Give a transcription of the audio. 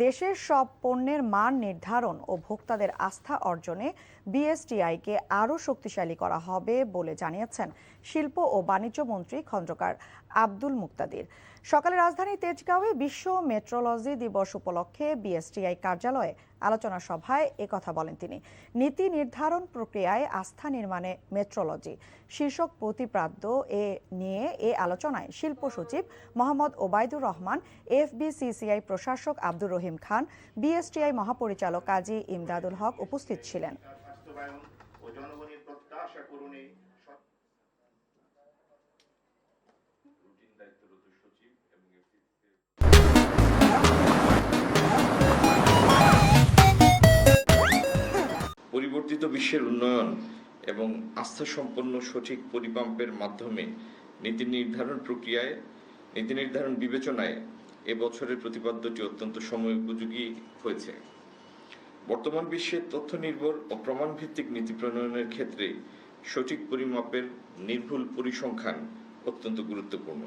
দেশের সব পণ্যের মান নির্ধারণ ও ভোক্তাদের আস্থা অর্জনে বিএসটিআইকে আরও শক্তিশালী করা হবে বলে জানিয়েছেন শিল্প ও বাণিজ্য মন্ত্রী খন্দকার আব্দুল মুক্তাদির। সকালে রাজধানীর তেজগাঁওয়ে বিশ্ব মেট্রোলজি দিবস উপলক্ষে বিএসটিআই কার্যালয়ে আলোচনা সভায় একথা বলেন তিনি। নীতি নির্ধারণ প্রক্রিয়ায় আস্থা নির্মাণে মেট্রোলজি শীর্ষক প্রতিপাদ্য নিয়ে এ আলোচনায় শিল্প সচিব মোহাম্মদ ওবায়দুর রহমান, এফবিসিসিআই প্রশাসক আব্দুর রহিম খান, বিএসটিআই মহাপরিচালক কাজী ইমদাদুল হক উপস্থিত ছিলেন। পরিবর্তিত বিশ্বের উন্নয়ন এবং আস্থা সম্পন্ন সঠিক পরিমাপের মাধ্যমে নীতি নির্ধারণ বিবেচনায় এবছরের প্রতিপাদ্যটি অত্যন্ত সময়োপযোগী হয়েছে। বর্তমান বিশ্বে তথ্য নির্ভর ও প্রমাণ ভিত্তিক নীতি প্রণয়নের ক্ষেত্রে সঠিক পরিমাপের নির্ভুল পরিসংখ্যান অত্যন্ত গুরুত্বপূর্ণ।